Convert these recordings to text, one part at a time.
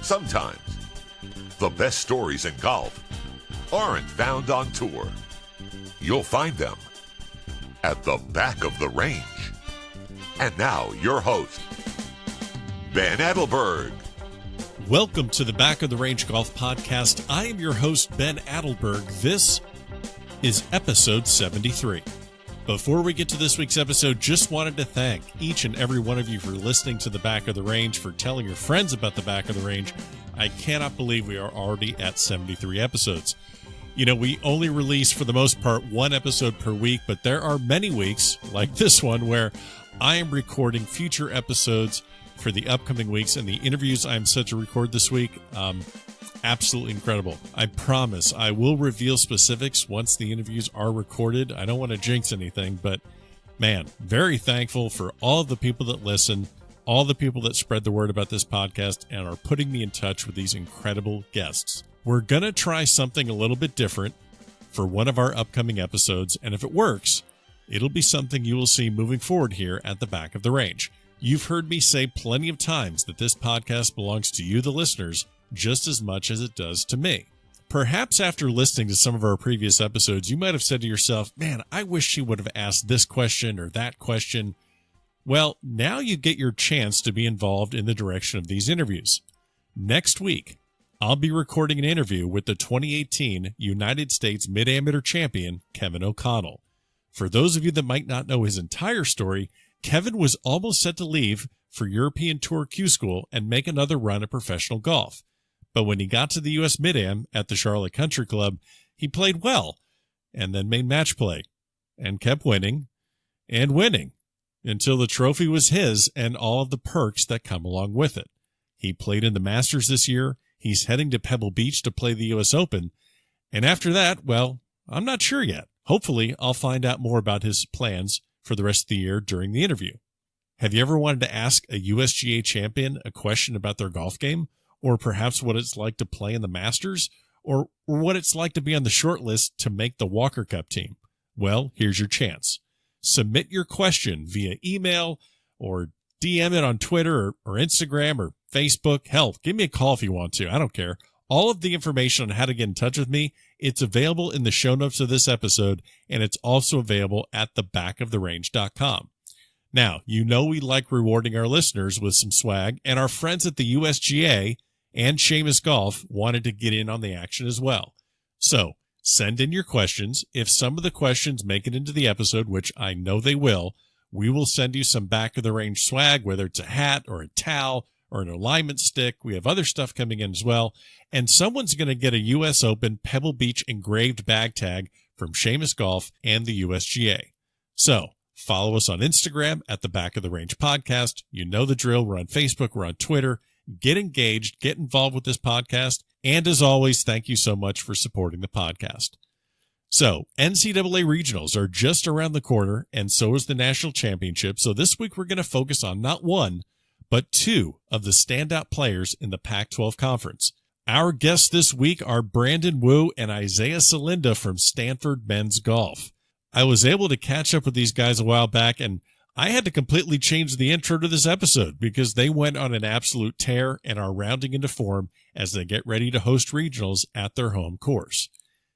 Sometimes the best stories in golf aren't found on tour. You'll find them at the back of the range. And now your host, Ben Adelberg. Welcome to the Back of the Range Golf Podcast. I am your host, Ben Adelberg. This is episode 73. Before we get to this week's episode, just wanted to thank each and every one of you for listening to the Back of the Range, for telling your friends about the Back of the Range. I cannot believe we are already at 73 episodes. You know, we only release, for the most part, one episode per week, but there are many weeks, like this one, where I am recording future episodes for the upcoming weeks, and the interviews I'm set to record this week, absolutely incredible. I promise I will reveal specifics once the interviews are recorded. I don't want to jinx anything, but man, very thankful for all of the people that listen, all the people that spread the word about this podcast and are putting me in touch with these incredible guests. We're going to try something a little bit different for one of our upcoming episodes, and if it works, it'll be something you will see moving forward here at the Back of the Range. You've heard me say plenty of times that this podcast belongs to you, the listeners, just as much as it does to me. Perhaps after listening to some of our previous episodes, you might have said to yourself, man, I wish she would have asked this question or that question. Well, now you get your chance to be involved in the direction of these interviews. Next week, I'll be recording an interview with the 2018 United States Mid-Amateur Champion, Kevin O'Connell. For those of you that might not know his entire story, Kevin was almost set to leave for European Tour Q School and make another run at professional golf. But when he got to the U.S. Mid-Am at the Charlotte Country Club, he played well and then made match play and kept winning and winning until the trophy was his and all of the perks that come along with it. He played in the Masters this year. He's heading to Pebble Beach to play the U.S. Open. And after that, well, I'm not sure yet. Hopefully, I'll find out more about his plans for the rest of the year during the interview. Have you ever wanted to ask a USGA champion a question about their golf game? Or perhaps what it's like to play in the Masters? Or what it's like to be on the short list to make the Walker Cup team? Well, here's your chance. Submit your question via email or DM it on Twitter or Instagram or Facebook. Hell, give me a call if you want to. I don't care. All of the information on how to get in touch with me, it's available in the show notes of this episode, and it's also available at thebackoftherange.com. Now, you know we like rewarding our listeners with some swag, and our friends at the USGA and Seamus Golf wanted to get in on the action as well. So, send in your questions. If some of the questions make it into the episode, which I know they will, we will send you some Back of the Range swag, whether it's a hat or a towel or an alignment stick. We have other stuff coming in as well. And someone's going to get a U.S. Open Pebble Beach engraved bag tag from Seamus Golf and the USGA. So, follow us on Instagram at the Back of the Range Podcast. You know the drill. We're on Facebook. We're on Twitter. Get engaged. Get involved with this podcast. And as always, thank you so much for supporting the podcast. So, NCAA regionals are just around the corner, and so is the National Championship. So this week we're going to focus on not one, but two of the standout players in the Pac-12 Conference. Our guests this week are Brandon Wu and Isaiah Salinda from Stanford Men's Golf. I was able to catch up with these guys a while back, and I had to completely change the intro to this episode because they went on an absolute tear and are rounding into form as they get ready to host regionals at their home course.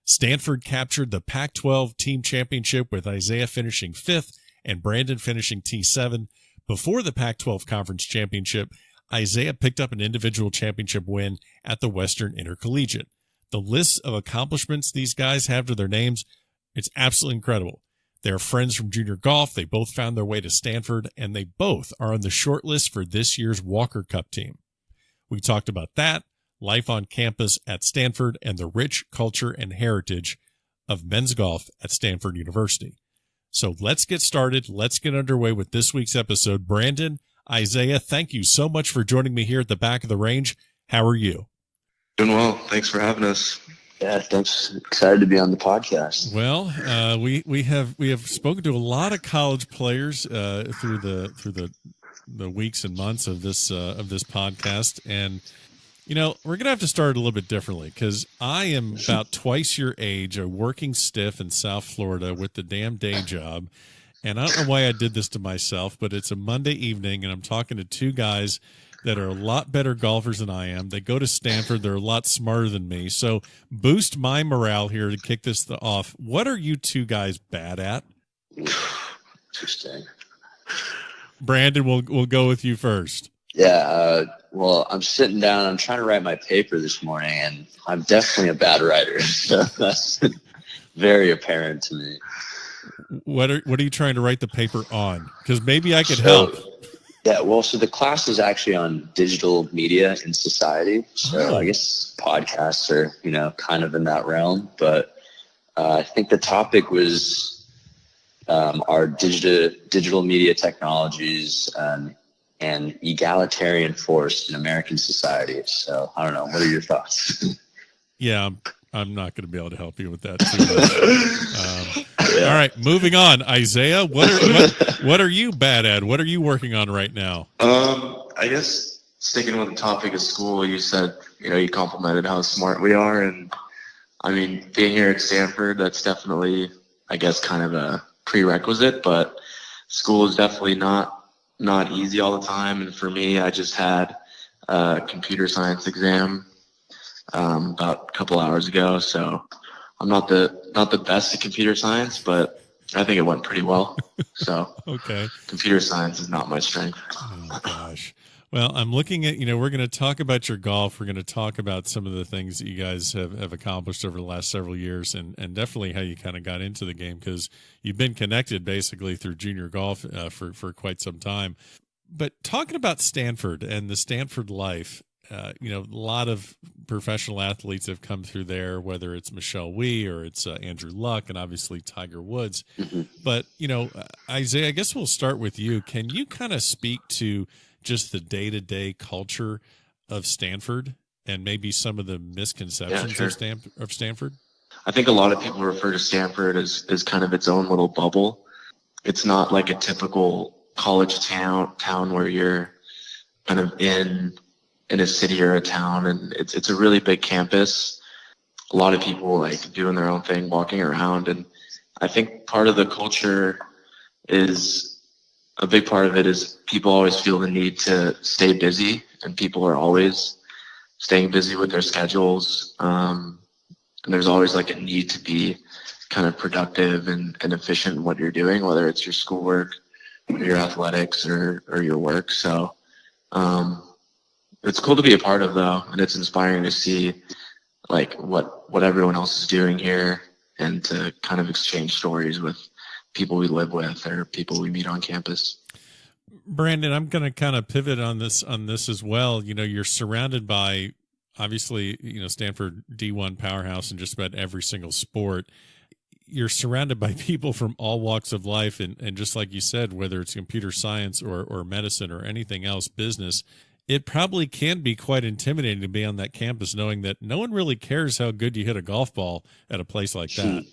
Stanford captured the Pac-12 team championship with Isaiah finishing 5th and Brandon finishing T7. Before the Pac-12 Conference Championship, Isaiah picked up an individual championship win at the Western Intercollegiate. The list of accomplishments these guys have to their names, it's absolutely incredible. They're friends from junior golf. They both found their way to Stanford, and they both are on the short list for this year's Walker Cup team. We talked about that, life on campus at Stanford, and the rich culture and heritage of men's golf at Stanford University. So let's get started. Let's get underway with this week's episode. Brandon, Isaiah, thank you so much for joining me here at the Back of the Range. How are you? Doing well. Thanks for having us. Yeah, thanks. Excited to be on the podcast. Well, we have spoken to a lot of college players through the weeks and months of this podcast, and you know we're gonna have to start a little bit differently because I am about twice your age, a working stiff in South Florida with the damn day job, And I don't know why I did this to myself, but it's a Monday evening, and I'm talking to two guys that are a lot better golfers than I am. They go to Stanford. They're a lot smarter than me. So boost my morale here to kick this off. What are you two guys bad at? Interesting. Brandon, we'll go with you first. Yeah, well, I'm sitting down. I'm trying to write my paper this morning, and I'm definitely a bad writer. So that's very apparent to me. What are you trying to write the paper on? Because maybe I could help. Yeah, well, so the class is actually on digital media in society. So I guess podcasts are, kind of in that realm. But I think the topic was our digital media technologies and egalitarian force in American society. So I don't know. What are your thoughts? Yeah, I'm not going to be able to help you with that too much. All right, moving on. Isaiah, what are you bad at? What are you working on right now? I guess sticking with the topic of school, you said, you complimented how smart we are. And I mean, being here at Stanford, that's definitely, I guess, kind of a prerequisite, but school is definitely not easy all the time. And for me, I just had a computer science exam about a couple hours ago. So I'm not the best at computer science, but I think it went pretty well. So okay, computer science is not my strength. Oh gosh. Well, I'm looking at, we're going to talk about your golf. We're going to talk about some of the things that you guys have accomplished over the last several years and definitely how you kind of got into the game, because you've been connected basically through junior golf for quite some time. But talking about Stanford and the Stanford life, a lot of professional athletes have come through there, whether it's Michelle Wie or it's Andrew Luck and obviously Tiger Woods. Mm-hmm. But, Isaiah, I guess we'll start with you. Can you kind of speak to just the day-to-day culture of Stanford and maybe some of the misconceptions of Stanford? I think a lot of people refer to Stanford as kind of its own little bubble. It's not like a typical college town where you're kind of in a city or a town, and it's a really big campus. A lot of people like doing their own thing, walking around, and I think part of the culture is a big part of it is people always feel the need to stay busy, and people are always staying busy with their schedules. And there's always like a need to be kind of productive and efficient in what you're doing, whether it's your schoolwork, your athletics, or your work. So it's cool to be a part of, though, and it's inspiring to see like what everyone else is doing here and to kind of exchange stories with people we live with or people we meet on campus. Brandon, I'm going to kind of pivot on this as well. You're surrounded by, obviously, Stanford D1 powerhouse in just about every single sport. You're surrounded by people from all walks of life. And just like you said, whether it's computer science or medicine or anything else, business, it probably can be quite intimidating to be on that campus knowing that no one really cares how good you hit a golf ball at a place like that.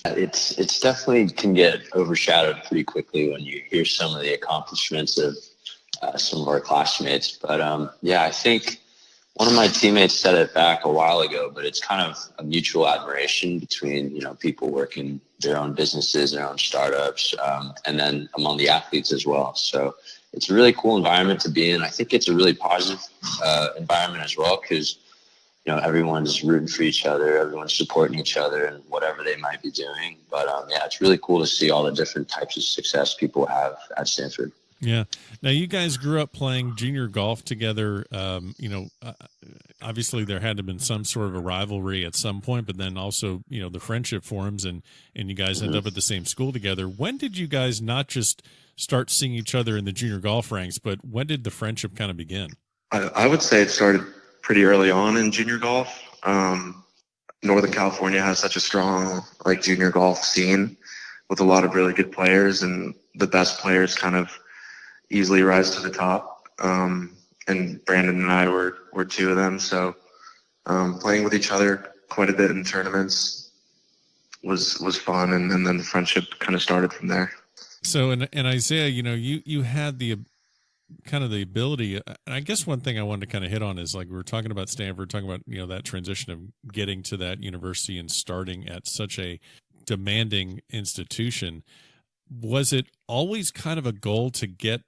It's definitely can get overshadowed pretty quickly when you hear some of the accomplishments of some of our classmates. But I think one of my teammates said it back a while ago, but it's kind of a mutual admiration between, people working their own businesses, their own startups, and then among the athletes as well. So it's a really cool environment to be in. I think it's a really positive environment as well, because everyone's rooting for each other, everyone's supporting each other and whatever they might be doing. But it's really cool to see all the different types of success people have at Stanford. Yeah. Now, you guys grew up playing junior golf together. Obviously there had to have been some sort of a rivalry at some point, but then also, the friendship forms and you guys end up at the same school together. When did you guys not just start seeing each other in the junior golf ranks, but when did the friendship kind of begin? I would say it started pretty early on in junior golf. Northern California has such a strong junior golf scene with a lot of really good players, and the best players kind of easily rise to the top. And Brandon and I were two of them. So playing with each other quite a bit in tournaments was fun, and then the friendship kind of started from there. So, and Isaiah, you had the kind of the ability, and I guess one thing I wanted to kind of hit on is we were talking about Stanford, talking about, that transition of getting to that university and starting at such a demanding institution. was it always kind of a goal to get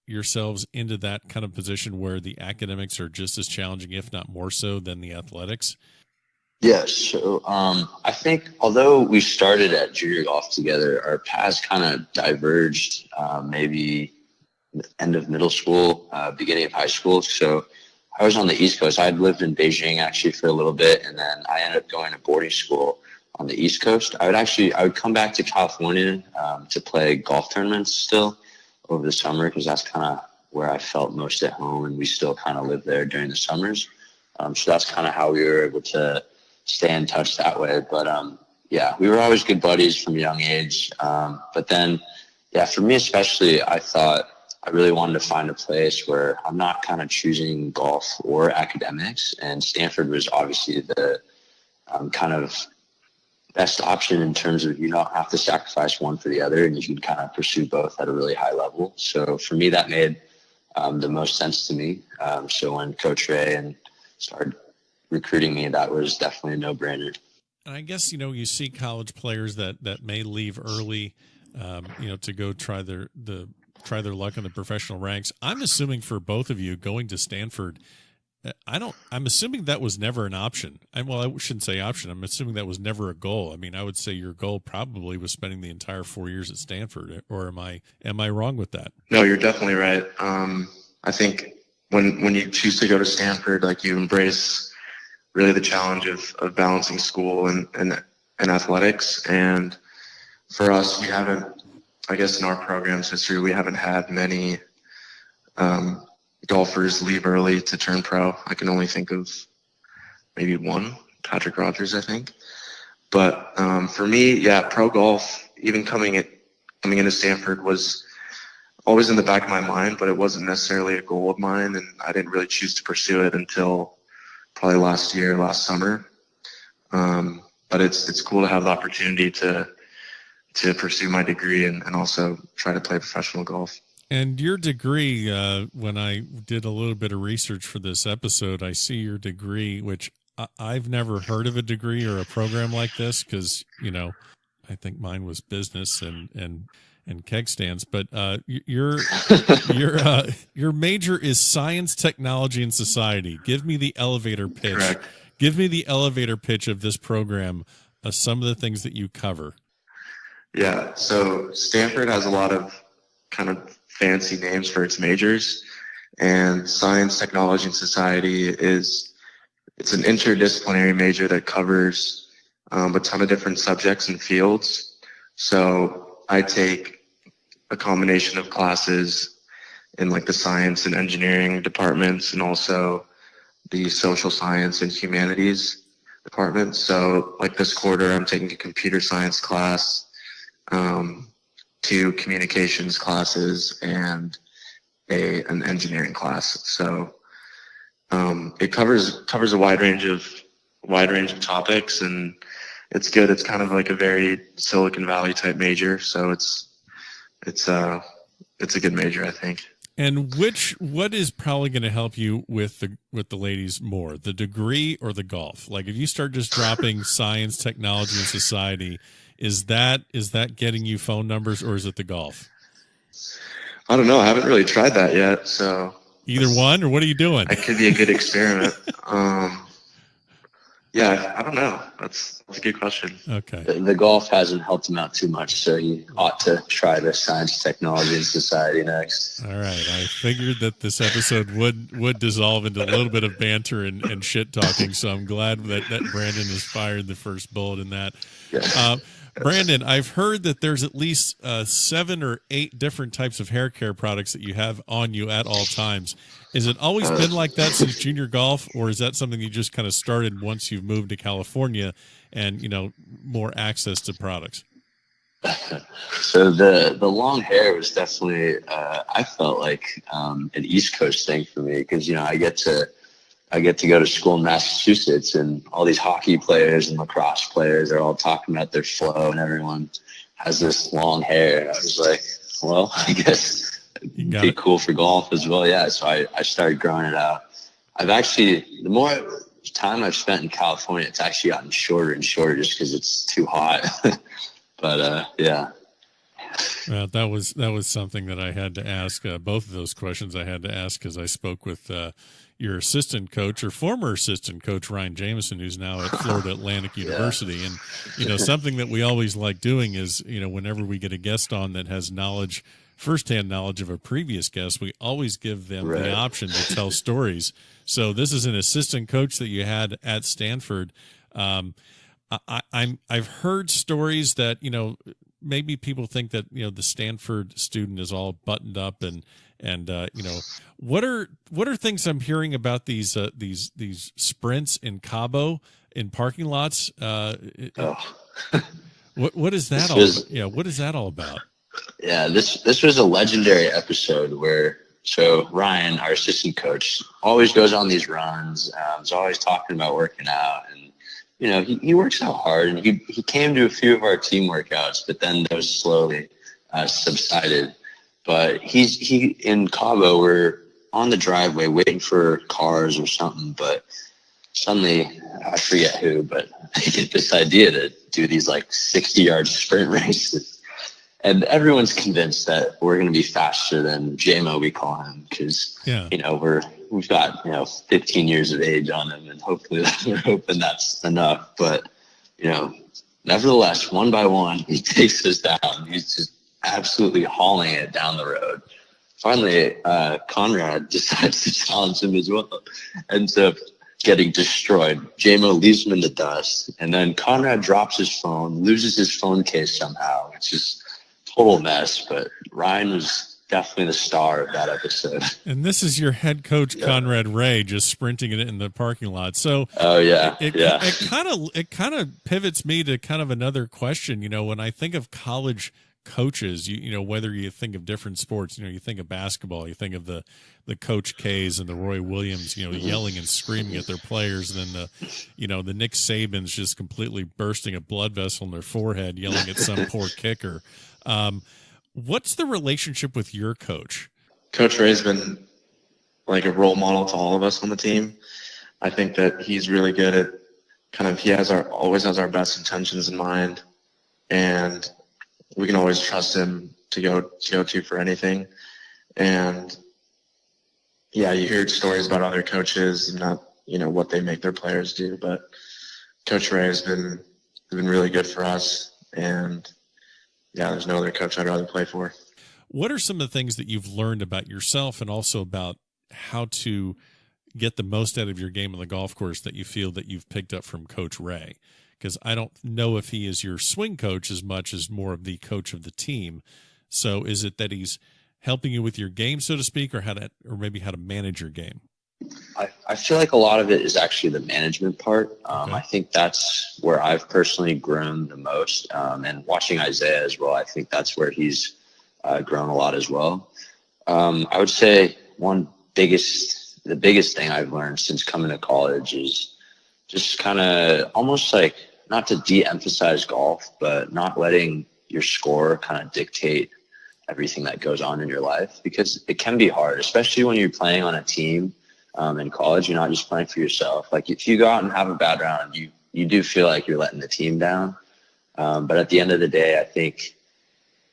yourselves into that kind of position where the academics are just as challenging, if not more so, than the athletics? Yes. So I think although we started at junior golf together, our paths kind of diverged maybe end of middle school, beginning of high school. So I was on the East Coast. I had lived in Beijing actually for a little bit, and then I ended up going to boarding school on the East Coast. I would come back to California to play golf tournaments still over the summer, because that's kind of where I felt most at home, and we still kind of live there during the summers. So that's kind of how we were able to stay in touch that way. But yeah, we were always good buddies from a young age. But then, yeah, for me especially, I thought I really wanted to find a place where I'm not kind of choosing golf or academics, and Stanford was obviously the kind of best option in terms of you don't have to sacrifice one for the other, and you can kind of pursue both at a really high level. So for me, that made the most sense to me. So when Coach Ray started recruiting me, that was definitely a no-brainer. And I guess, you see college players that may leave early, to go try their luck in the professional ranks. I'm assuming for both of you going to Stanford, I'm assuming that was never an option. I shouldn't say option. I'm assuming that was never a goal. I mean, I would say your goal probably was spending the entire 4 years at Stanford, or am I wrong with that? No, you're definitely right. I think when you choose to go to Stanford, like, you embrace really the challenge of balancing school and athletics. And for us, we haven't, I guess in our program's history, we haven't had many golfers leave early to turn pro. I can only think of maybe one, Patrick Rogers, I think. But for me, yeah, pro golf, even coming into Stanford, was always in the back of my mind, but it wasn't necessarily a goal of mine, and I didn't really choose to pursue it until probably last summer. But it's cool to have the opportunity to pursue my degree and also try to play professional golf. And your degree, when I did a little bit of research for this episode, I see your degree, which I've never heard of a degree or a program like this, because, I think mine was business and keg stands. But your major is science, technology, and society. Give me the elevator pitch. Correct. Give me the elevator pitch of this program, some of the things that you cover. Yeah, so Stanford has a lot of kind of fancy names for its majors, and science, technology, and society it's an interdisciplinary major that covers a ton of different subjects and fields. So I take a combination of classes in like the science and engineering departments, and also the social science and humanities departments. So like this quarter, I'm taking a computer science class, 2 communications classes, and an engineering class. So it covers a wide range of topics, and it's good. It's kind of like a very Silicon Valley type major, so it's a good major, I think. And what is probably going to help you with the ladies more, the degree or the golf? Like, if you start just dropping science, technology, and society, is that getting you phone numbers, or is it the golf? I don't know. I haven't really tried that yet. So either one, or what are you doing? It could be a good experiment. Yeah, I don't know. That's a good question. Okay. The golf hasn't helped him out too much, so you ought to try the science, technology, and society next. All right. I figured that this episode would dissolve into a little bit of banter and shit talking, so I'm glad that Brandon has fired the first bullet in that. Yeah. Brandon, I've heard that there's at least 7 or 8 different types of hair care products that you have on you at all times. Has it always been like that since junior golf, or is that something you just kind of started once you've moved to California and, more access to products? So the long hair was definitely, I felt like an East Coast thing for me, because, I get to go to school in Massachusetts, and all these hockey players and lacrosse players are all talking about their flow, and everyone has this long hair. And I was like, well, I guess it'd be cool for golf as well. Yeah. So I started growing it out. The more time I've spent in California, it's actually gotten shorter and shorter just because it's too hot. But yeah. Well, that was something that I had to ask. Both of those questions I had to ask because I spoke with your assistant coach or former assistant coach, Ryan Jameson, who's now at Florida Atlantic University. And, something that we always like doing is, whenever we get a guest on that has firsthand knowledge of a previous guest, we always give them the option to tell stories. So this is an assistant coach that you had at Stanford. I've heard stories that, maybe people think that, the Stanford student is all buttoned up and what are things I'm hearing about these sprints in Cabo in parking lots? What is that what is that all about? Yeah, this was a legendary episode where Ryan, our assistant coach, always goes on these runs. He's always talking about working out, and he works out hard. And he came to a few of our team workouts, but then those slowly subsided. But he in Cabo, we're on the driveway waiting for cars or something. But suddenly, I forget who, but I get this idea to do these like 60-yard sprint races. And everyone's convinced that we're going to be faster than JMO, we call him, because we've got 15 years of age on him, and hopefully we're hoping that's enough. But nevertheless, one by one, he takes us down. He's just absolutely hauling it down the road. Finally, Conrad decides to challenge him as well, ends up getting destroyed. JMO leaves him in the dust, and then Conrad drops his phone, loses his phone case somehow, which is total mess, but Ryan was definitely the star of that episode. And this is your head coach, Conrad Ray, just sprinting it in the parking lot. So, it kind of pivots me to kind of another question. When I think of college coaches, whether you think of different sports, you think of basketball, you think of the Coach K's and the Roy Williams, yelling and screaming at their players, and then the Nick Sabans just completely bursting a blood vessel in their forehead, yelling at some poor kicker. What's the relationship with your coach? Coach Ray's been like a role model to all of us on the team. I think that he's really good at he always has our best intentions in mind, and we can always trust him to go to for anything. And you hear stories about other coaches and not, what they make their players do, but Coach Ray has been really good for us, and there's no other coach I'd rather play for. What are some of the things that you've learned about yourself and also about how to get the most out of your game on the golf course that you feel that you've picked up from Coach Ray? Because I don't know if he is your swing coach as much as more of the coach of the team. So is it that he's helping you with your game, so to speak, or maybe how to manage your game? I feel like a lot of it is actually the management part. Okay. I think that's where I've personally grown the most. And watching Isaiah as well, I think that's where he's grown a lot as well. I would say the biggest thing I've learned since coming to college is just kind of almost like not to de-emphasize golf, but not letting your score kind of dictate everything that goes on in your life, because it can be hard, especially when you're playing on a team. In college, you're not just playing for yourself. Like if you go out and have a bad round, you do feel like you're letting the team down. But at the end of the day, I think,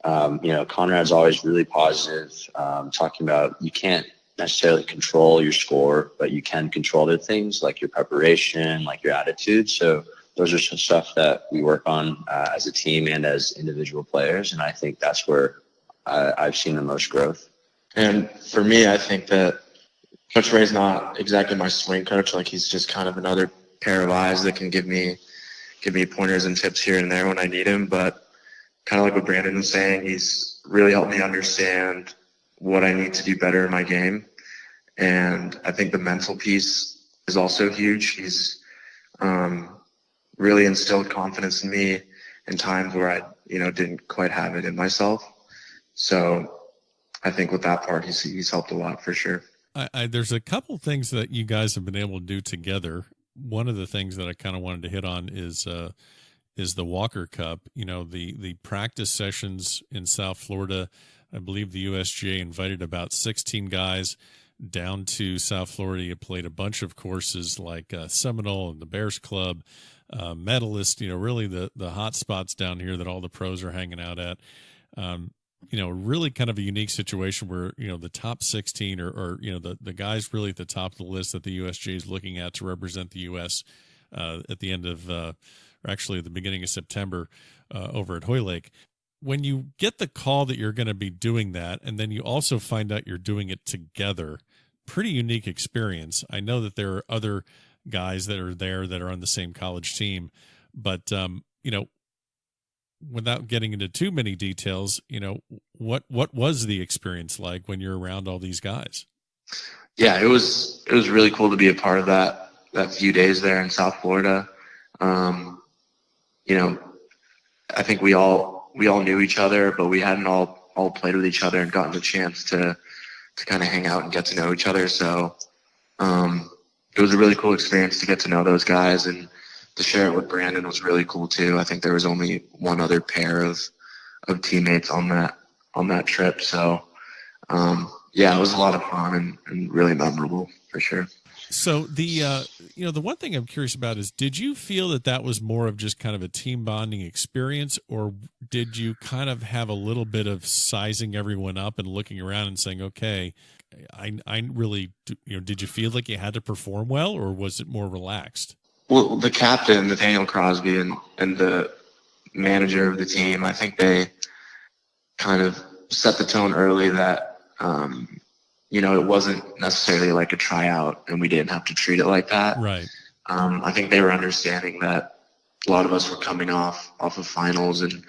Conrad's always really positive, talking about you can't necessarily control your score, but you can control other things like your preparation, like your attitude. So those are some stuff that we work on as a team and as individual players. And I think that's where I've seen the most growth. And for me, I think that Coach Ray's not exactly my swing coach. Like he's just kind of another pair of eyes that can give me pointers and tips here and there when I need him. But kind of like what Brandon was saying, he's really helped me understand what I need to do better in my game. And I think the mental piece is also huge. He's really instilled confidence in me in times where I, didn't quite have it in myself. So I think with that part, he's helped a lot for sure. There's a couple things that you guys have been able to do together. One of the things that I kind of wanted to hit on is the Walker Cup. The practice sessions in South Florida. I believe the USGA invited about 16 guys down to South Florida. You played a bunch of courses like Seminole and the Bears Club, Medalist. Really the hot spots down here that all the pros are hanging out at. really kind of a unique situation where, the top 16 or the guys really at the top of the list that the USGA is looking at to represent the U.S. At the end of, or actually at the beginning of September over at Hoylake. When you get the call that you're going to be doing that, and then you also find out you're doing it together, pretty unique experience. I know that there are other guys that are there that are on the same college team, but, without getting into too many details, what was the experience like when you're around all these guys? Yeah, it was really cool to be a part of that few days there in South Florida. I think we all knew each other, but we hadn't all played with each other and gotten the chance to kind of hang out and get to know each other. So it was a really cool experience to get to know those guys, and to share it with Brandon was really cool too. I think there was only one other pair of teammates on that trip. So it was a lot of fun and really memorable for sure. So the one thing I'm curious about is, did you feel that was more of just kind of a team bonding experience, or did you kind of have a little bit of sizing everyone up and looking around and saying, okay, I really, did you feel like you had to perform well, or was it more relaxed? Well, the captain, Nathaniel Crosby, and the manager of the team, I think they kind of set the tone early that, it wasn't necessarily like a tryout, and we didn't have to treat it like that. Right. I think they were understanding that a lot of us were coming off of finals and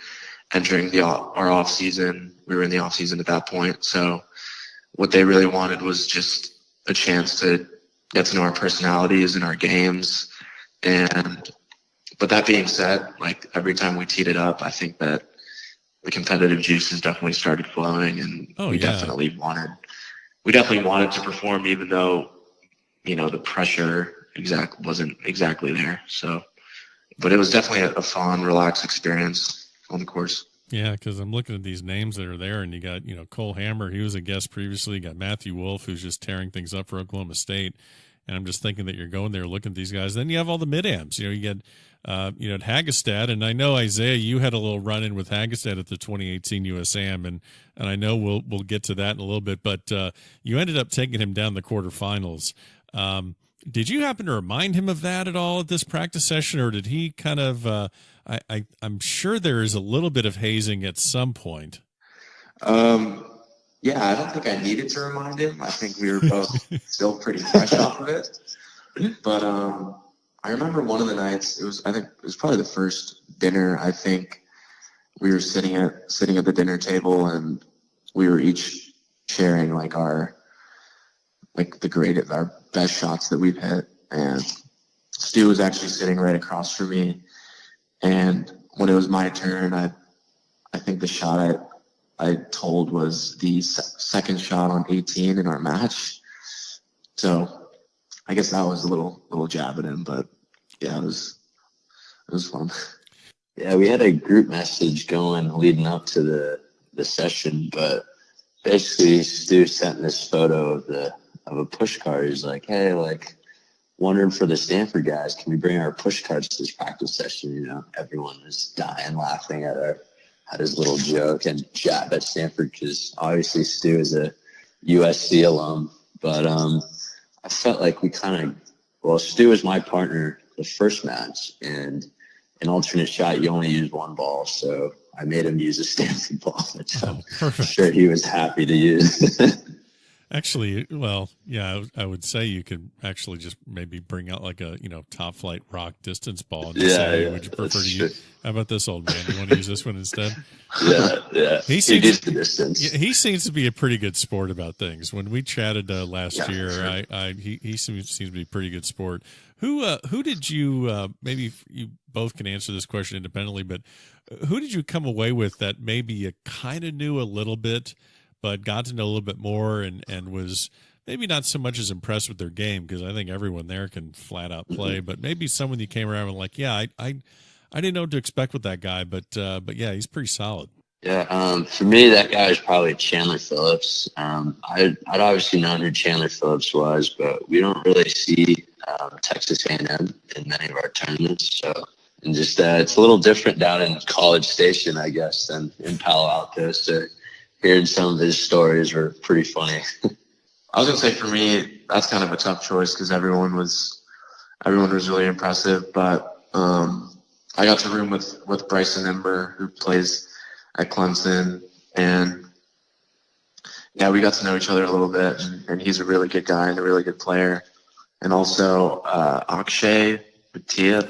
entering our off season. We were in the off season at that point. So what they really wanted was just a chance to get to know our personalities and our games. But that being said, like every time we teed it up, I think that the competitive juices definitely started flowing, and we definitely wanted to perform, even though, the pressure wasn't exactly there. So, but it was definitely a fun, relaxed experience on the course. Yeah, because I'm looking at these names that are there, and you got, Cole Hammer, he was a guest previously. You got Matthew Wolf, who's just tearing things up for Oklahoma State. And I'm just thinking that you're going there looking at these guys. Then you have all the mid-amps. You get, at Hagestad. And I know, Isaiah, you had a little run-in with Hagestad at the 2018 USAM. And I know we'll get to that in a little bit. But you ended up taking him down the quarterfinals. Did you happen to remind him of that at all at this practice session? Or did he kind of I'm sure there is a little bit of hazing at some point. Yeah, I don't think I needed to remind him. I think we were both still pretty fresh off of it. But I remember one of the nights, I think it was probably the first dinner. I think we were sitting at the dinner table, and we were each sharing our best shots that we've hit. And Stu was actually sitting right across from me. And when it was my turn, I think the shot I told was the second shot on 18 in our match. So I guess that was a little jab at him, but yeah, it was fun. Yeah, we had a group message going leading up to the session, but basically Stu sent this photo of a push card. He's like, hey, wondering for the Stanford guys, can we bring our push cards to this practice session? Everyone was dying laughing at his little joke and jab at Stanford, because obviously Stu is a USC alum. But I felt like Stu was my partner the first match, and an alternate shot, you only use one ball. So I made him use a Stanford ball, which I'm sure he was happy to use. Actually, well, yeah, I would say you could actually just maybe bring out a top flight rock distance ball and say, would you prefer to use? How about this, old man? You want to use this one instead? Yeah. He seems the distance. He seems to be a pretty good sport about things. When we chatted last year, sure. He seems to be a pretty good sport. Who did you? Maybe you both can answer this question independently, but who did you come away with that maybe you kind of knew a little bit, but got to know a little bit more and was maybe not so much as impressed with their game, because I think everyone there can flat out play, but maybe someone you came around and I didn't know what to expect with that guy, but yeah, he's pretty solid. Yeah, for me, that guy is probably Chandler Phillips. I'd obviously known who Chandler Phillips was, but we don't really see Texas A&M in many of our tournaments. So, and just it's a little different down in College Station, I guess, than in Palo Alto. So hearing some of his stories were pretty funny. I was gonna say for me, that's kind of a tough choice because everyone was really impressive. But I got to room with Bryson Ember, who plays at Clemson, and yeah, we got to know each other a little bit, and he's a really good guy and a really good player. And also Akshay Bhatia,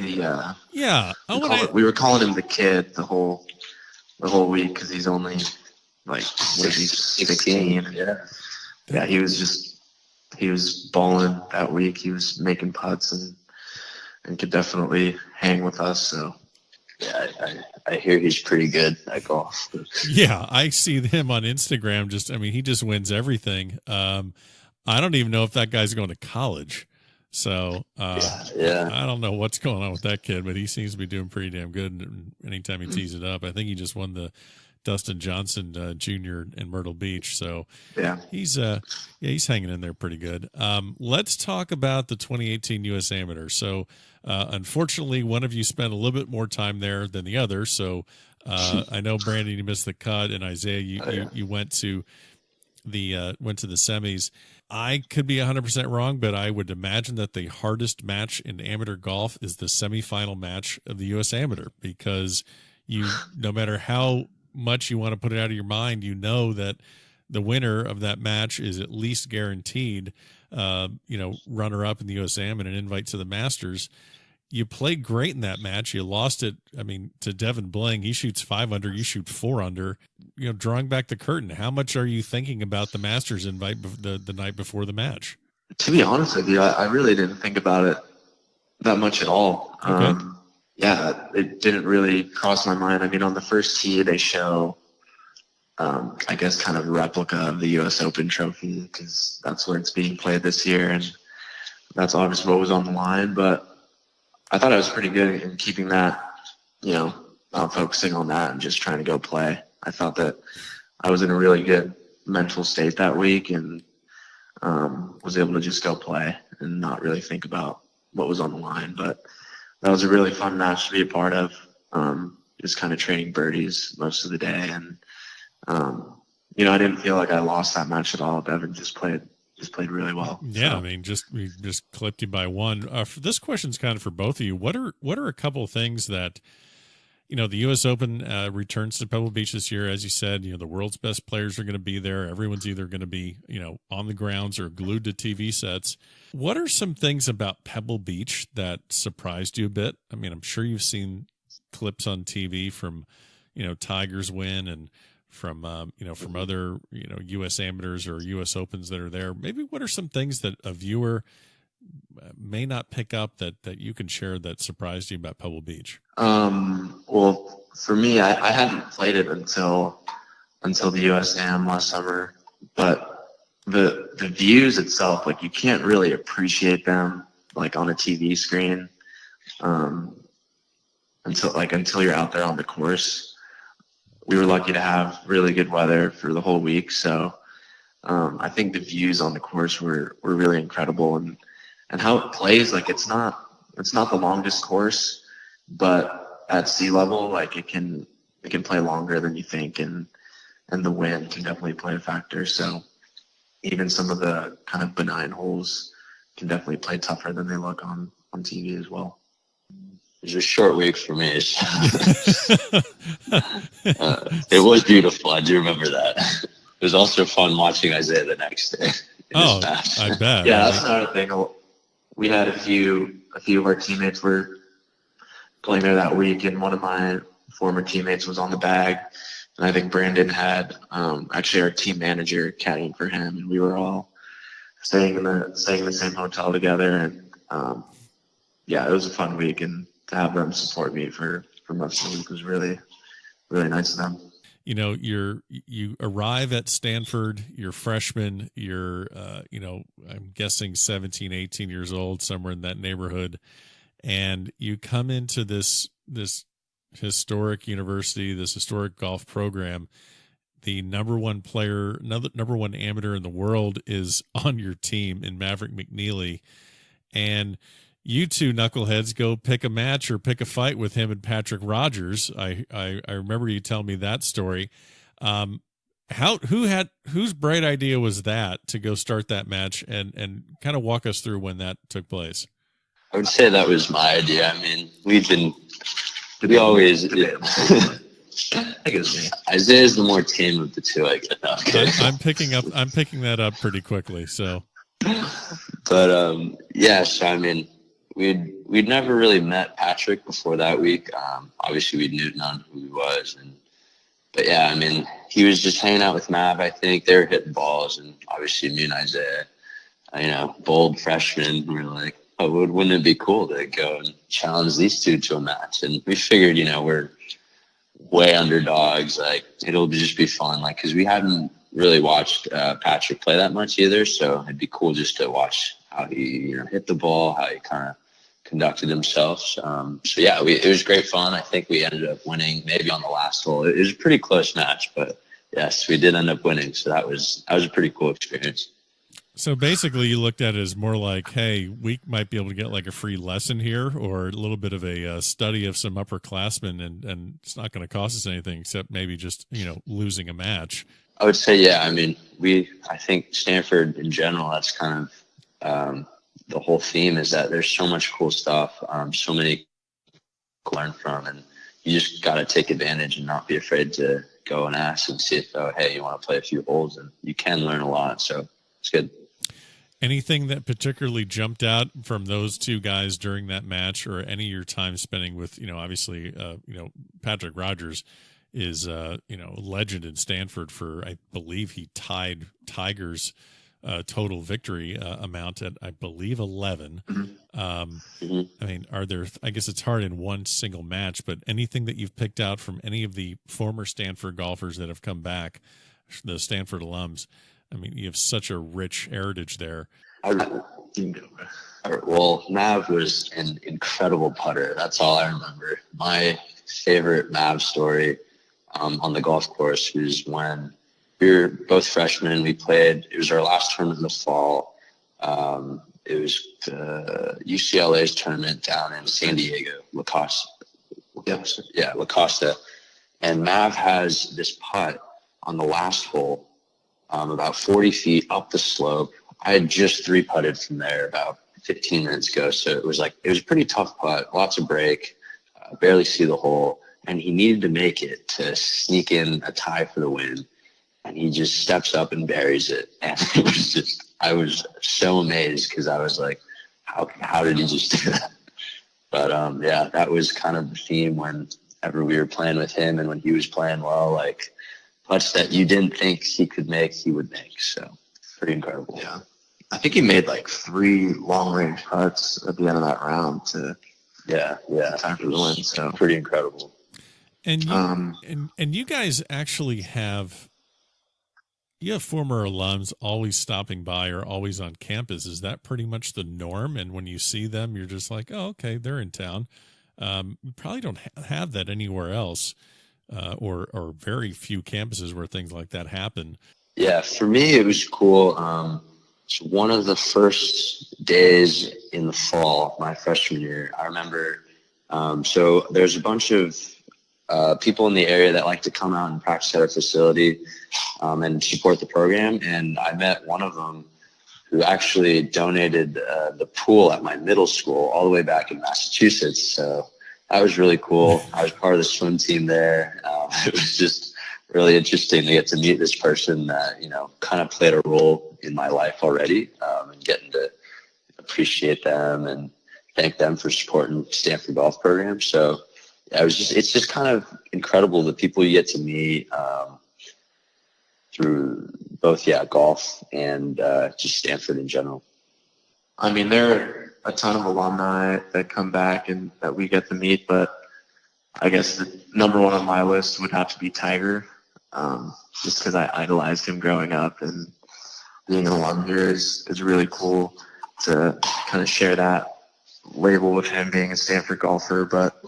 we were calling him the kid the whole week because he's only like he's 16. Yeah, he was balling that week. He was making putts and could definitely hang with us. So yeah, I hear he's pretty good at golf. Yeah, I see him on Instagram. He just wins everything. I don't even know if that guy's going to college. So I don't know what's going on with that kid, but he seems to be doing pretty damn good anytime he tees it up. I think he just won the Dustin Johnson Jr. in Myrtle Beach. So yeah, he's hanging in there pretty good. Let's talk about the 2018 U.S. Amateur. So unfortunately, one of you spent a little bit more time there than the other. So I know Brandon, you missed the cut, and Isaiah, you went to the semis. I could be 100% wrong, but I would imagine that the hardest match in amateur golf is the semifinal match of the U.S. Amateur, because no matter how much you want to put it out of your mind, you know that the winner of that match is at least guaranteed, runner up in the U.S. Am and an invite to the Masters. You played great in that match. You lost it, to Devin Bling. He shoots 5 under, you shoot 4 under. Drawing back the curtain, how much are you thinking about the Masters invite the night before the match? To be honest with you, I really didn't think about it that much at all. Okay. It didn't really cross my mind. On the first tee, they show, I guess, kind of a replica of the U.S. Open trophy because that's where it's being played this year, and that's obviously what was on the line. But I thought I was pretty good in keeping that, not focusing on that and just trying to go play. I thought that I was in a really good mental state that week and was able to just go play and not really think about what was on the line. But that was a really fun match to be a part of, just kind of trading birdies most of the day. And, I didn't feel like I lost that match at all. Devin just played really well. Yeah, so. We just clipped you by one. This question's kind of for both of you. What are a couple of things that, the U.S. Open returns to Pebble Beach this year? As you said, the world's best players are going to be there. Everyone's either going to be, on the grounds or glued to TV sets. What are some things about Pebble Beach that surprised you a bit? I'm sure you've seen clips on TV from, Tiger's win and from other, U.S. amateurs or U.S. Opens that are there. Maybe what are some things that a viewer may not pick up that you can share that surprised you about Pebble Beach? Well, for me, I hadn't played it until the U.S. Am last summer, but the views itself, you can't really appreciate them on a TV screen until you're out there on the course. We were lucky to have really good weather for the whole week, so I think the views on the course were really incredible, and how it plays, it's not the longest course, but at sea level, it can play longer than you think, and the wind can definitely play a factor. So even some of the kind of benign holes can definitely play tougher than they look on TV as well. It was a short week for me. It was beautiful. I do remember that. It was also fun watching Isaiah the next day. I bet. Yeah, that's another thing. We had a few of our teammates were playing there that week, and one of my former teammates was on the bag, and I think Brandon had actually our team manager caddying for him, and we were all staying in the same hotel together, and it was a fun week, and to have them support me for most of the week was really, really nice of them. You arrive at Stanford, you're freshman, you're, I'm guessing 17, 18 years old, somewhere in that neighborhood. And you come into this historic university, this historic golf program. The number one amateur in the world is on your team in Maverick McNeely. And you two knuckleheads go pick a match or pick a fight with him and Patrick Rogers. I remember you telling me that story. Whose bright idea was that to go start that match, and kind of walk us through when that took place? I would say that was my idea. I mean, we always. I guess me. Isaiah's the more tame of the two, I guess. No, okay. I'm picking that up pretty quickly. So, but yeah. So I mean, we'd never really met Patrick before that week. Obviously, we'd known who he was, but yeah, I mean, he was just hanging out with Mav. I think they were hitting balls, and obviously me and Isaiah, bold freshmen, we were like, oh, wouldn't it be cool to go and challenge these two to a match? And we figured, we're way underdogs. Like, it'll just be fun. Like, because we hadn't really watched Patrick play that much either. So it'd be cool just to watch how he, hit the ball, how he kind of conducted himself. So yeah, it was great fun. I think we ended up winning maybe on the last hole. It was a pretty close match, but yes, we did end up winning. So that was a pretty cool experience. So basically, you looked at it as more like, hey, we might be able to get like a free lesson here, or a little bit of a study of some upperclassmen, and it's not going to cost us anything except maybe just losing a match. I would say, yeah. I mean, I think Stanford in general, that's kind of the whole theme is that there's so much cool stuff, so many to learn from, and you just got to take advantage and not be afraid to go and ask and see if, hey, you want to play a few holes, and you can learn a lot. So it's good. Anything that particularly jumped out from those two guys during that match, or any of your time spending with, obviously, Patrick Rogers is, a legend in Stanford for, I believe he tied Tiger's total victory amount at, I believe, 11. I mean, I guess it's hard in one single match, but anything that you've picked out from any of the former Stanford golfers that have come back, the Stanford alums? I mean, you have such a rich heritage there. Well, Mav was an incredible putter. That's all I remember. My favorite Mav story on the golf course was when we were both freshmen. We played. It was our last tournament in the fall. It was UCLA's tournament down in San Diego, La Costa. Yeah, La Costa. And Mav has this putt on the last hole, about 40 feet up the slope. I had just 3-putted from there about 15 minutes ago. So it was a pretty tough putt, lots of break, barely see the hole. And he needed to make it to sneak in a tie for the win. And he just steps up and buries it. And it was I was so amazed, because I was like, how did he just do that? But yeah, that was kind of the theme whenever we were playing with him, and when he was playing well, like, putts that you didn't think he could make, he would make. So pretty incredible. Yeah. I think he made like 3 long-range putts at the end of that round to time for the win. So pretty incredible. And you, and you guys actually have former alums always stopping by or always on campus. Is that pretty much the norm? And when you see them, you're just like, oh, okay, they're in town. We probably don't have that anywhere else. Or very few campuses where things like that happen. Yeah, for me, it was cool. So one of the first days in the fall, my freshman year, I remember, so there's a bunch of people in the area that like to come out and practice at our facility and support the program. And I met one of them who actually donated the pool at my middle school all the way back in Massachusetts. So that was really cool. I was part of the swim team there. It was just really interesting to get to meet this person that, kind of played a role in my life already, and getting to appreciate them and thank them for supporting Stanford golf program. So yeah, it's just kind of incredible the people you get to meet through both, golf and just Stanford in general. I mean, there are a ton of alumni that come back and that we get to meet, but I guess the number one on my list would have to be Tiger, just because I idolized him growing up, and being an alum here is really cool to kind of share that label with him being a Stanford golfer. But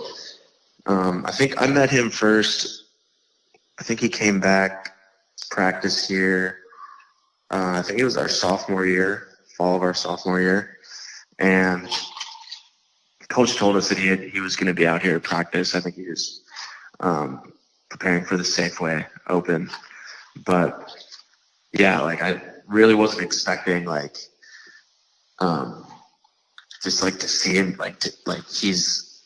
I think I met him first. I think he came back practice here. I think it was our sophomore year, fall of our sophomore year, and coach told us that he was going to be out here at practice. I think he was preparing for the Safeway Open, But yeah, like I really wasn't expecting just like to see him like he's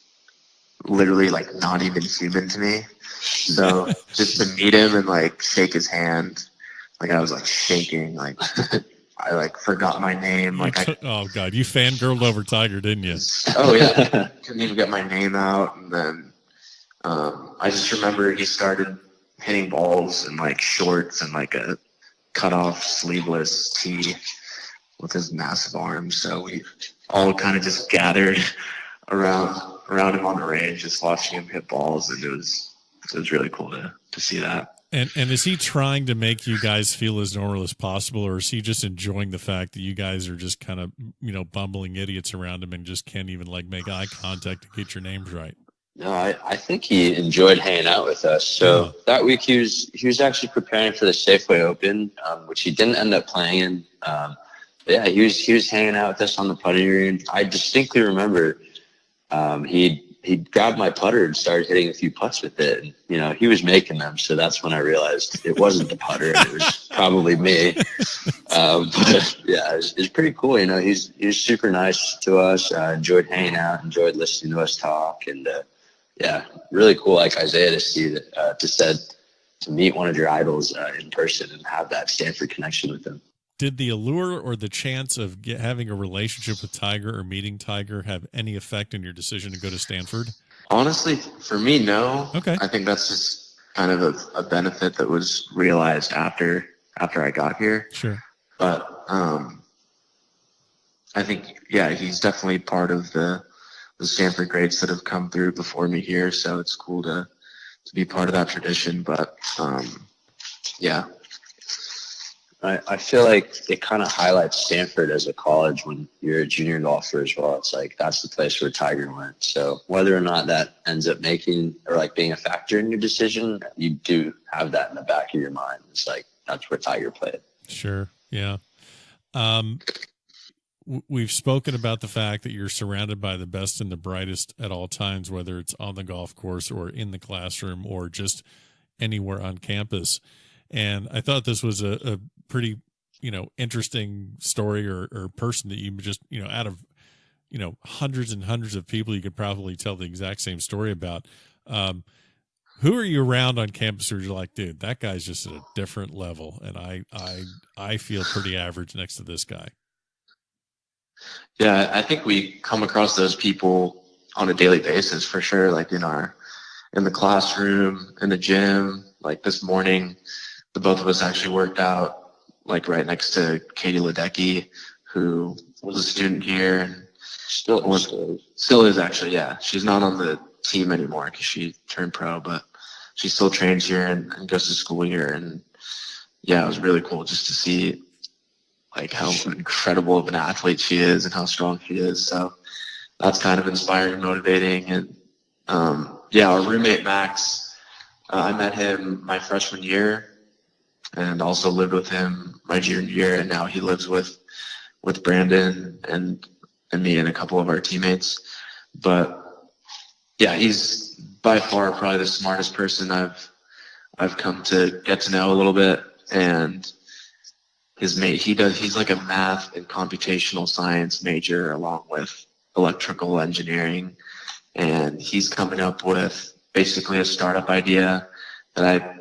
literally like not even human to me. So just to meet him and like shake his hand, like I was like shaking, like I like forgot my name. Oh God, you fangirled over Tiger, didn't you? Oh yeah, couldn't even get my name out. And then I just remember he started hitting balls in like shorts and like a cut off sleeveless tee with his massive arms. So we all kind of just gathered around him on the range, just watching him hit balls, and it was really cool to see that. And is he trying to make you guys feel as normal as possible, or is he just enjoying the fact that you guys are just kind of, bumbling idiots around him and just can't even like make eye contact to get your names right? No, I think he enjoyed hanging out with us. So that week he was actually preparing for the Safeway Open, which he didn't end up playing in. Yeah, he was hanging out with us on the putting green. I distinctly remember he grabbed my putter and started hitting a few putts with it. And, he was making them, so that's when I realized it wasn't the putter, and it was probably me. But yeah, it was pretty cool. He was super nice to us. Enjoyed hanging out, enjoyed listening to us talk, and yeah, really cool. Like Isaiah, to see that, to meet one of your idols in person and have that Stanford connection with him. Did the allure or the chance of having a relationship with Tiger or meeting Tiger have any effect in your decision to go to Stanford? Honestly, for me, no. Okay. I think that's just kind of a benefit that was realized after I got here. Sure. But I think, yeah, he's definitely part of the Stanford greats that have come through before me here. So it's cool to be part of that tradition. But yeah. I feel like it kind of highlights Stanford as a college when you're a junior golfer as well. It's like that's the place where Tiger went. So whether or not that ends up making or like being a factor in your decision, you do have that in the back of your mind. It's like that's where Tiger played. Sure. Yeah. We've spoken about the fact that you're surrounded by the best and the brightest at all times, whether it's on the golf course or in the classroom or just anywhere on campus. And I thought this was a pretty, interesting story or person that you just, out of, hundreds and hundreds of people, you could probably tell the exact same story about. Who are you around on campus where you're like, dude, that guy's just at a different level, and I feel pretty average next to this guy? Yeah, I think we come across those people on a daily basis for sure. Like in the classroom, in the gym. Like this morning, the both of us actually worked out like right next to Katie Ledecky, who was a student here and still is actually. Yeah, she's not on the team anymore because she turned pro, but she still trains here and goes to school here. And yeah, it was really cool just to see like how incredible of an athlete she is and how strong she is. So that's kind of inspiring and motivating. And yeah, our roommate Max, I met him my freshman year and also lived with him my junior year, and now he lives with Brandon and me and a couple of our teammates. But yeah, he's by far probably the smartest person I've come to get to know a little bit. And his mate, he's like a math and computational science major along with electrical engineering, and he's coming up with basically a startup idea that I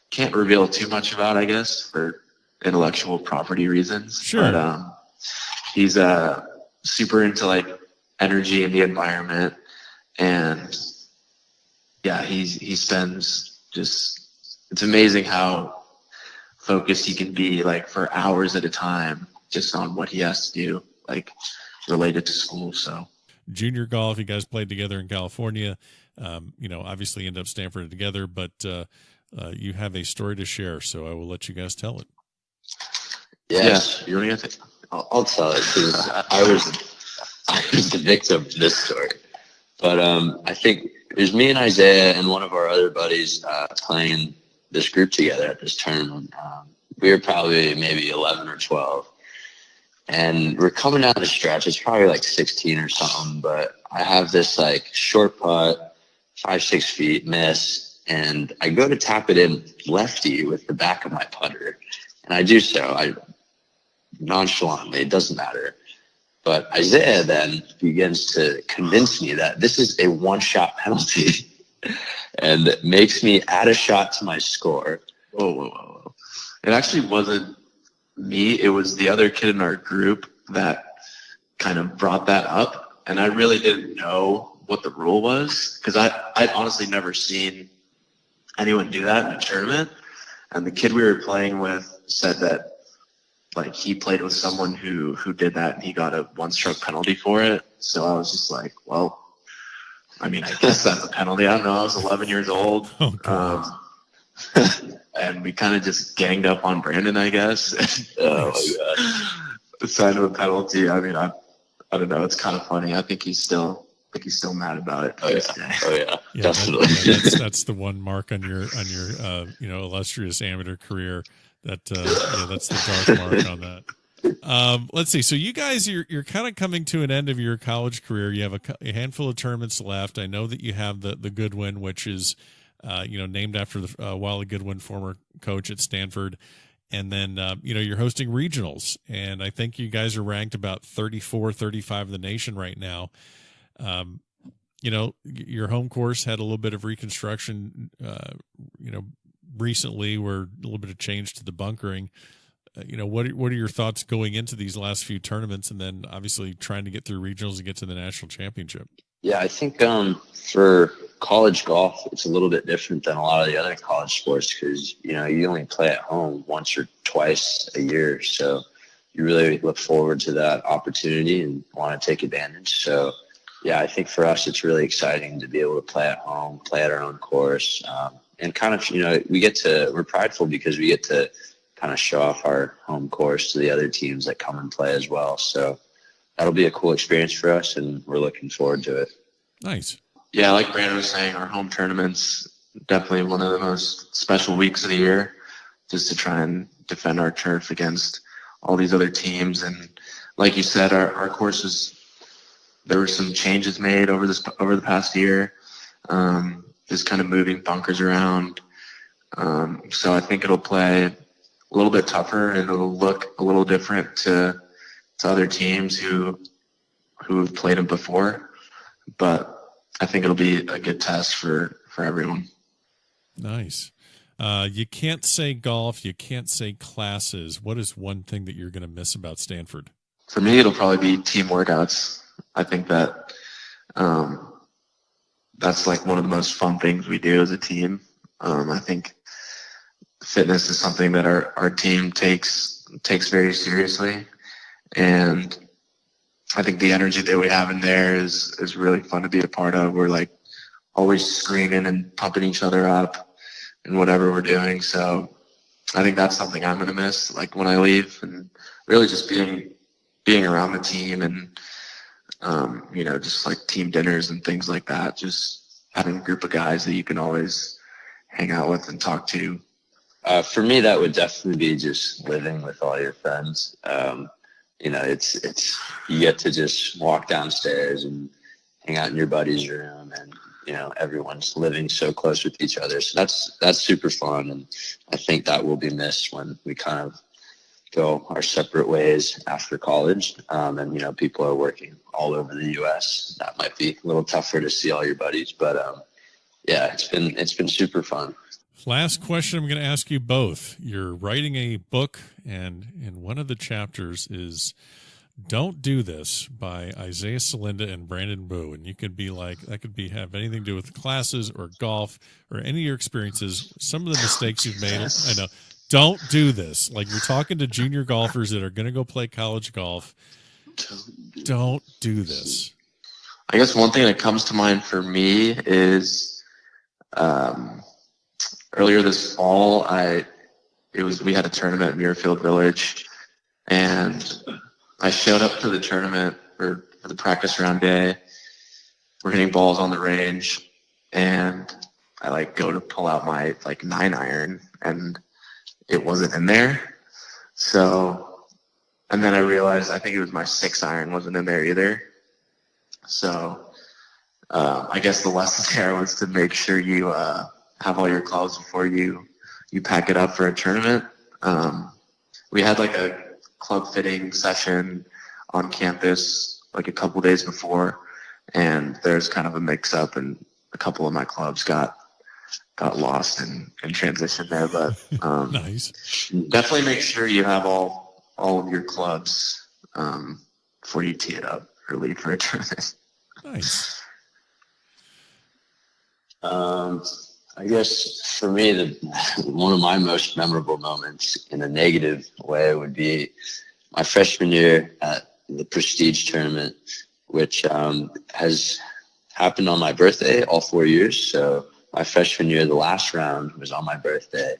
can't reveal too much about, I guess, for intellectual property reasons. Sure. But he's super into like energy and the environment, and yeah, he spends it's amazing how focused he can be like for hours at a time just on what he has to do, like related to school. So junior golf, you guys played together in California, obviously end up Stanford together, but you have a story to share, so I will let you guys tell it. Yes. Yeah, you want to get it? I'll tell it because I was the victim of this story. But I think it was me and Isaiah and one of our other buddies playing this group together at this tournament. We were probably maybe 11 or 12. And we're coming down the stretch. It's probably like 16 or something. But I have this like short putt, 5-6 feet miss. and I go to tap it in lefty with the back of my putter, and I do so. I nonchalantly, it doesn't matter. But Isaiah then begins to convince me that this is a one-shot penalty and makes me add a shot to my score. Whoa. It actually wasn't me. It was the other kid in our group that kind of brought that up. And I really didn't know what the rule was because I'd honestly never seen anyone do that in a tournament. And the kid we were playing with said that like he played with someone who did that and he got a 1-stroke penalty for it. So I was just like, well, I mean, I guess that's a penalty. I don't know. I was 11 years old. And we kind of just ganged up on Brandon, I guess. Signed a penalty. I mean, I don't know. It's kind of funny. I think he's still mad about it. Yeah, definitely. That's the one mark on your illustrious amateur career. That's the dark mark on that. Let's see. So you guys, you're kind of coming to an end of your college career. You have a handful of tournaments left. I know that you have the Goodwin, which is named after the Wally Goodwin, former coach at Stanford. And then, you're hosting regionals. And I think you guys are ranked about 34, 35 in the nation right now. Your home course had a little bit of reconstruction, recently, where a little bit of change to the bunkering. What are your thoughts going into these last few tournaments, and then obviously trying to get through regionals and get to the national championship? Yeah, I think for college golf, it's a little bit different than a lot of the other college sports because you only play at home once or twice a year, so you really look forward to that opportunity and want to take advantage. So yeah, I think for us it's really exciting to be able to play at home, play at our own course. And kind of, we're prideful because we get to kind of show off our home course to the other teams that come and play as well. So that'll be a cool experience for us, and we're looking forward to it. Nice. Yeah, like Brandon was saying, our home tournament's definitely one of the most special weeks of the year, just to try and defend our turf against all these other teams. And like you said, our courses, there were some changes made over the past year. Just kind of moving bunkers around. So I think it'll play a little bit tougher and it'll look a little different to other teams who have played them before. But I think it'll be a good test for everyone. Nice. You can't say golf. You can't say classes. What is one thing that you're going to miss about Stanford? For me, it'll probably be team workouts. I think that that's like one of the most fun things we do as a team. I think fitness is something that our team takes very seriously. And I think the energy that we have in there is really fun to be a part of. We're like always screaming and pumping each other up in whatever we're doing. So I think that's something I'm going to miss, like when I leave, and really just being around the team and, just like team dinners and things like that. Just having a group of guys that you can always hang out with and talk to. For me, that would definitely be just living with all your friends. It's you get to just walk downstairs and hang out in your buddy's room, and everyone's living so close with each other. So that's super fun, and I think that will be missed when we kind of go our separate ways after college. And people are working all over the U.S. That might be a little tougher to see all your buddies, but yeah, it's been super fun. Last question I'm going to ask you both. You're writing a book, and one of the chapters is Don't Do This by Isaiah Salinda and Brandon Boo. And you could be like, that could be have anything to do with classes or golf or any of your experiences, some of the mistakes you've made. I know. Don't do this. Like, you're talking to junior golfers that are going to go play college golf. Don't do this. I guess one thing that comes to mind for me is earlier this fall, we had a tournament at Muirfield Village, and I showed up to the tournament for the practice round day. We're hitting balls on the range, and I go to pull out my 9-iron, and it wasn't in there. So, and then I realized I think it was my 6-iron wasn't in there either. So I guess the lesson there was to make sure you have all your clubs before you pack it up for a tournament. We had like a club fitting session on campus like a couple days before, and there's kind of a mix up, and a couple of my clubs got lost in transition there. But nice. Definitely make sure you have all of your clubs before you tee it up early for a tournament. Nice. I guess for me, one of my most memorable moments in a negative way would be my freshman year at the Prestige tournament, which has happened on my birthday all 4 years. So my freshman year, the last round was on my birthday.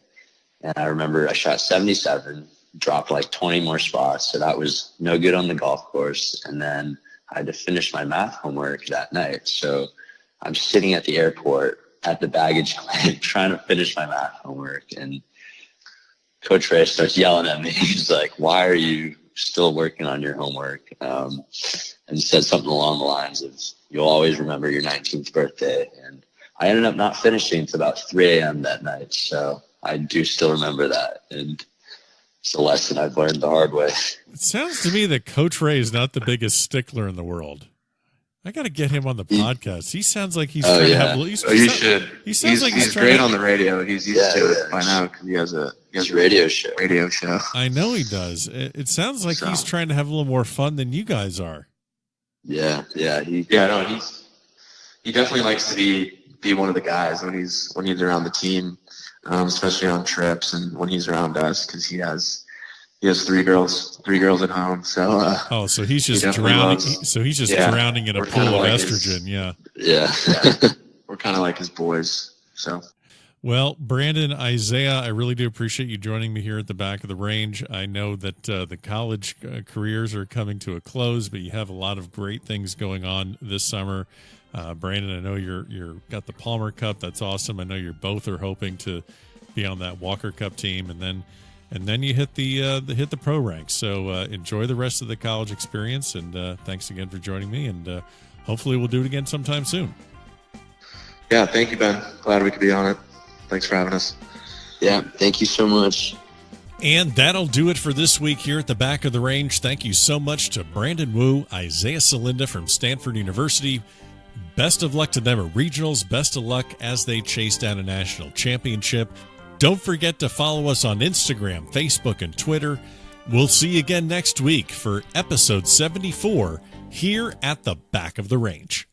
And I remember I shot 77, dropped like 20 more spots. So that was no good on the golf course. And then I had to finish my math homework that night. So I'm sitting at the airport at the baggage claim trying to finish my math homework. And Coach Ray starts yelling at me. He's like, "Why are you still working on your homework?" And said something along the lines of, "You'll always remember your 19th birthday." And I ended up not finishing until about 3 a.m. that night. So I do still remember that. And it's a lesson I've learned the hard way. It sounds to me that Coach Ray is not the biggest stickler in the world. I got to get him on the podcast. He sounds like he's trying to have. You should. He sounds like he's great on the radio. He's used to it by now because he has a radio show. Radio show. I know he does. It sounds like he's trying to have a little more fun than you guys are. Yeah. He definitely likes to be one of the guys when he's around the team, especially on trips and when he's around us, because he has 3 girls at home. So so he's just drowning. He's just drowning in a pool of estrogen. Yeah. We're kind of like his boys. So. Well, Brandon, Isaiah, I really do appreciate you joining me here at the back of the range. I know that the college careers are coming to a close, but you have a lot of great things going on this summer. Brandon, I know you're got the Palmer Cup. That's awesome. I know you're both are hoping to be on that Walker Cup team, and then you hit the pro ranks. So enjoy the rest of the college experience, and thanks again for joining me. And hopefully we'll do it again sometime soon. Yeah, thank you, Ben. Glad we could be on it. Thanks for having us. Yeah, thank you so much. And that'll do it for this week here at the Back of the Range. Thank you so much to Brandon Wu, Isaiah Salinda from Stanford University. Best of luck to them at regionals. Best of luck as they chase down a national championship. Don't forget to follow us on Instagram, Facebook, and Twitter. We'll see you again next week for episode 74 here at the Back of the Range.